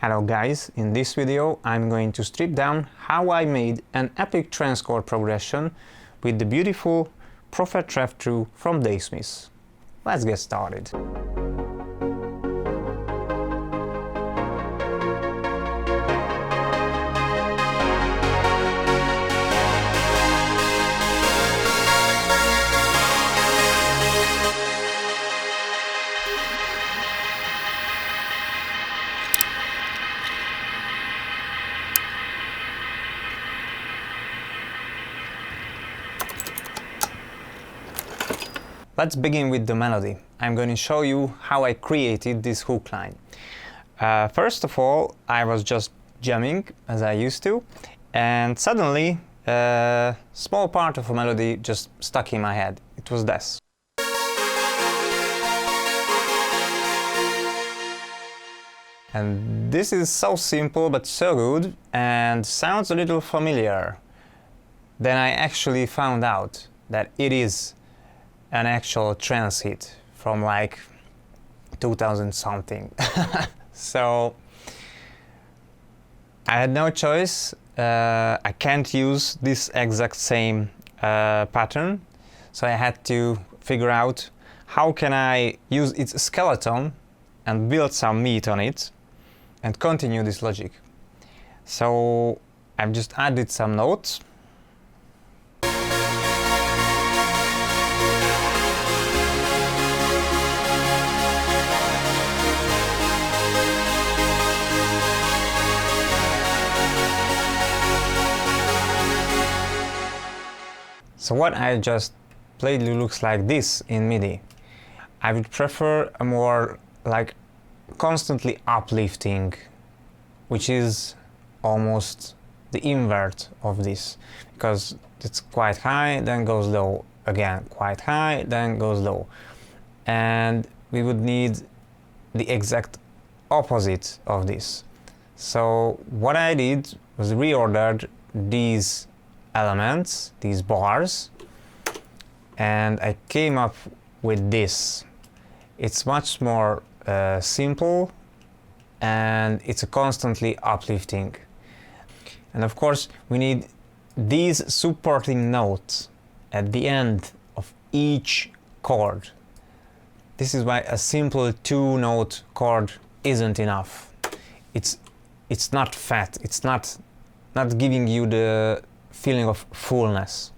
Hello guys, in this video I'm going to strip down how I made an epic trance chord progression with the beautiful Prophet Rev 2 from Daysmith. Let's get started. Let's begin with the melody. I'm going to show you how I created this hook line. First of all, I was just jamming as I used to, and suddenly a small part of a melody just stuck in my head. It was this. And this is so simple but so good and sounds a little familiar. Then I actually found out that it is an actual trance hit from like 2000 something. So I had no choice. I can't use this exact same pattern, so I had to figure out how can I use its skeleton and build some meat on it and continue this logic. So I've just added some notes. So what I just played looks like this in MIDI. I would prefer a more like constantly uplifting, which is almost the invert of this, because it's quite high, then goes low, again quite high, then goes low. And we would need the exact opposite of this. So what I did was reordered these elements, these bars, and I came up with this. It's much more simple and it's a constantly uplifting. And of course we need these supporting notes at the end of each chord. This is why a simple two-note chord isn't enough. It's not fat, it's not giving you the feeling of fullness.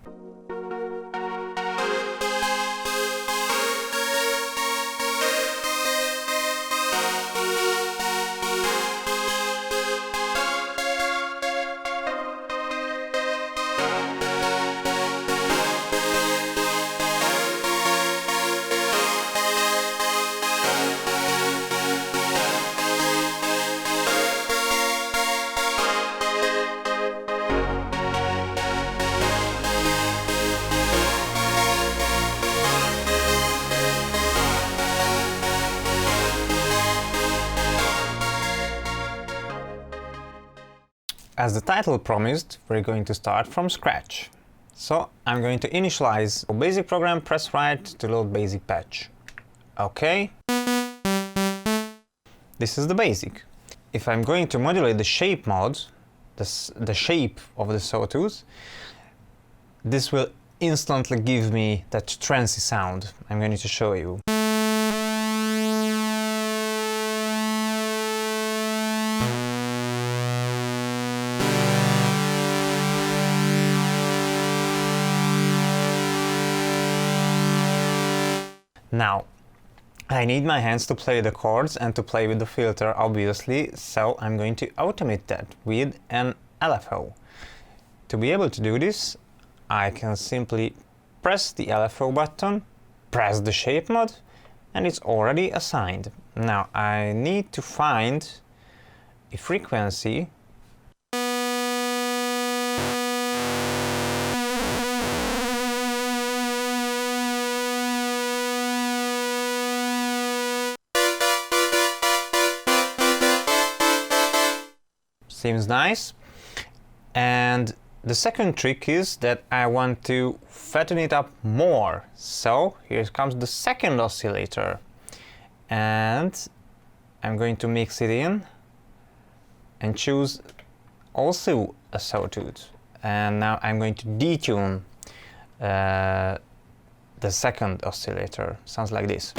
As the title promised, we're going to start from scratch. So I'm going to initialize a basic program, press right to load basic patch. Okay. This is the basic. If I'm going to modulate the shape mod, the shape of the sawtooth, this will instantly give me that trancey sound I'm going to show you. Now, I need my hands to play the chords and to play with the filter, obviously, so I'm going to automate that with an LFO. To be able to do this, I can simply press the LFO button, press the shape mod, and it's already assigned. Now, I need to find a frequency . Seems nice. And the second trick is that I want to fatten it up more. So here comes the second oscillator. And I'm going to mix it in and choose also a sawtooth. And now I'm going to detune the second oscillator. Sounds like this.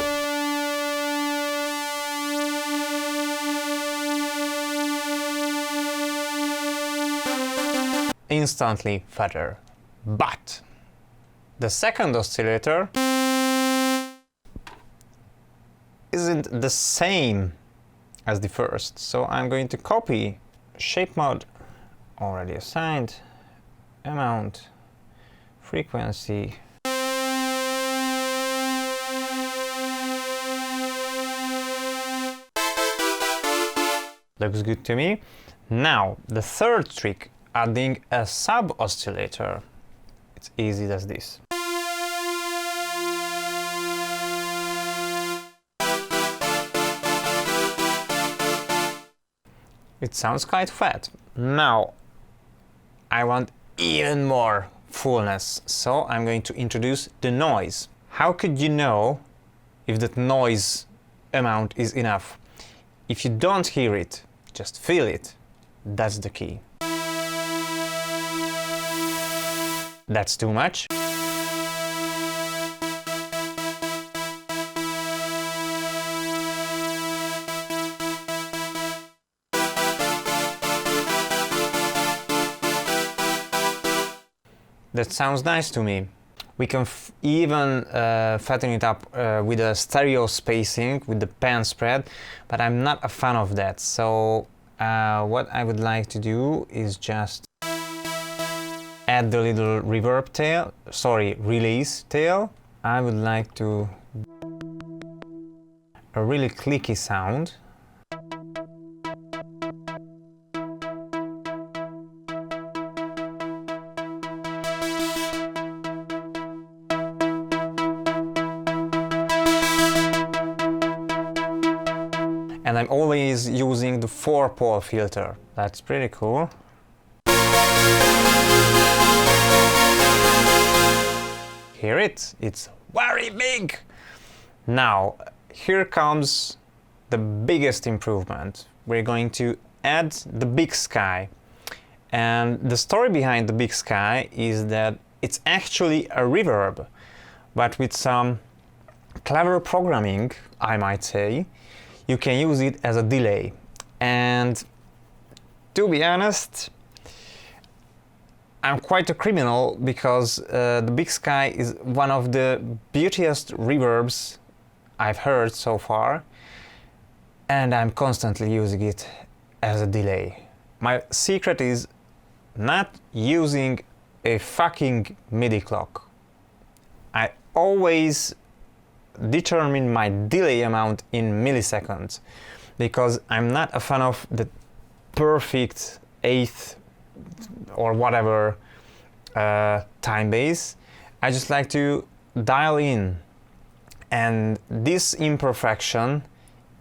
Instantly fatter. But the second oscillator isn't the same as the first, so I'm going to copy shape mode already assigned, amount, frequency. Looks good to me. Now the third trick, adding a sub oscillator. It's easy as this. It sounds quite fat. Now I want even more fullness, so I'm going to introduce the noise. How could you know if that noise amount is enough? If you don't hear it, just feel it. That's the key. That's too much. That sounds nice to me. We can even fatten it up with a stereo spacing, with the pan spread, but I'm not a fan of that. So what I would like to do is just add the little reverb tail, release tail. I would like to a really clicky sound. And I'm always using the 4-pole filter. That's pretty cool. Hear it? It's very big! Now, here comes the biggest improvement. We're going to add the big sky. And the story behind the big sky is that it's actually a reverb, but with some clever programming, I might say, you can use it as a delay. And to be honest, I'm quite a criminal because the big sky is one of the beautiest reverbs I've heard so far, and I'm constantly using it as a delay. My secret is not using a fucking MIDI clock. I always determine my delay amount in milliseconds because I'm not a fan of the perfect eighth or whatever time base. I just like to dial in, and this imperfection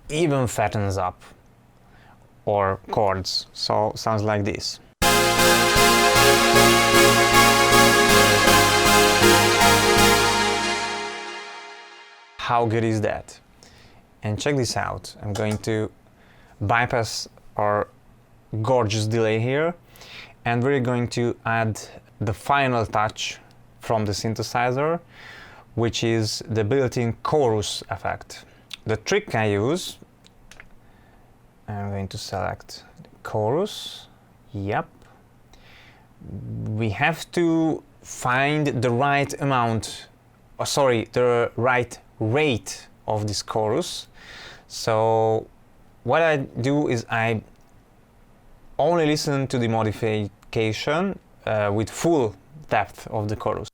even fattens up or chords, so sounds like this. How good is that? And check this out. I'm going to bypass our gorgeous delay here, and we're going to add the final touch from the synthesizer, which is the built-in chorus effect. The trick I use, I'm going to select the chorus. Yep. We have to find the right amount, the right rate of this chorus. So what I do is I only listen to the modification with full depth of the chorus.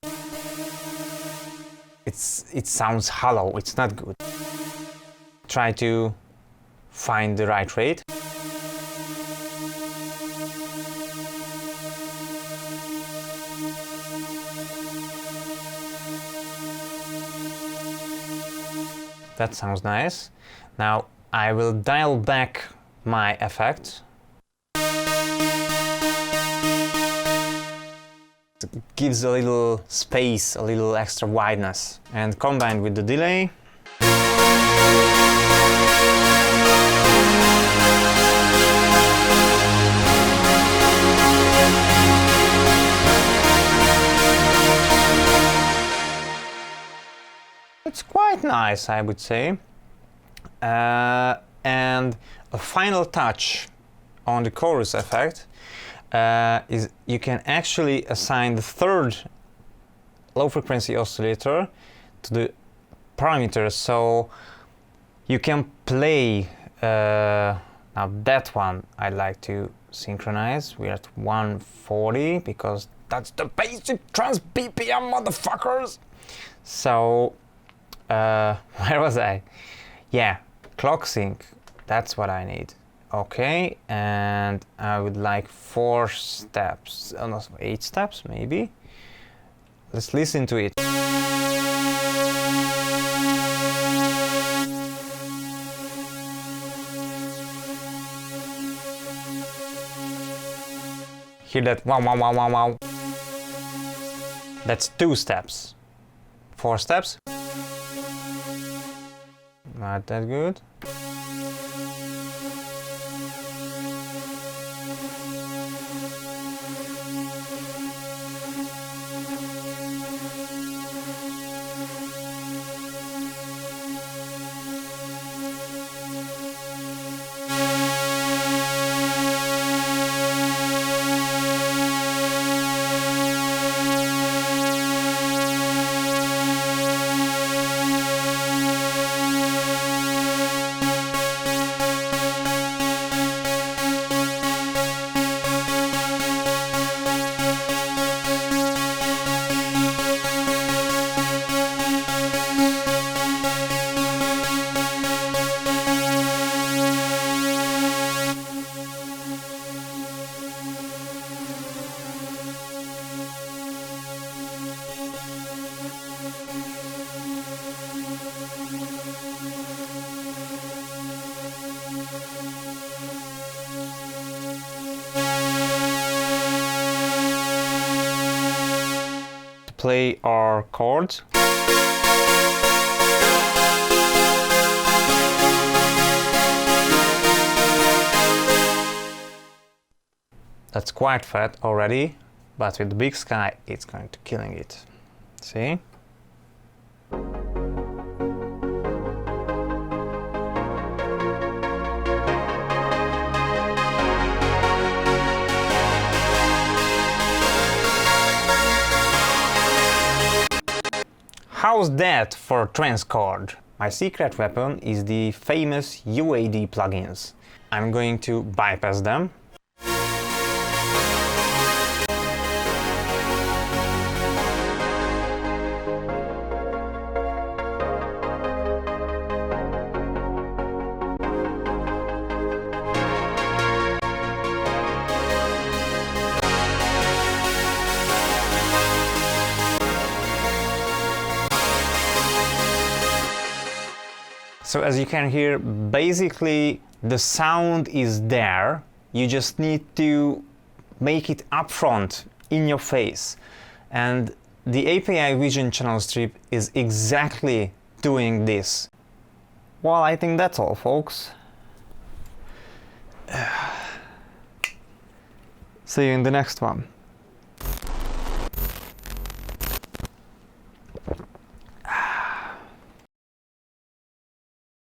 It sounds hollow, it's not good. Try to find the right rate. That sounds nice. Now I will dial back my effect. It gives a little space, a little extra wideness, and combined with the delay, quite nice, I would say. And a final touch on the chorus effect is you can actually assign the third low frequency oscillator to the parameters, so you can play now that one I'd like to synchronize. We're at 140 because that's the basic trance BPM, motherfuckers. So where was I? Yeah, clock sync, that's what I need. Okay, and I would like 4 steps, no, 8 steps maybe. Let's listen to it. Hear that wow wow wow wow wow. That's 2 steps. 4 steps. Not that good. Play our chords. That's quite fat already, but with the big sky it's going to killing it. See? How's that for trance chord? My secret weapon is the famous UAD plugins. I'm going to bypass them. So as you can hear, basically the sound is there. You just need to make it upfront, in your face. And the API Vision channel strip is exactly doing this. Well, I think that's all, folks. See you in the next one.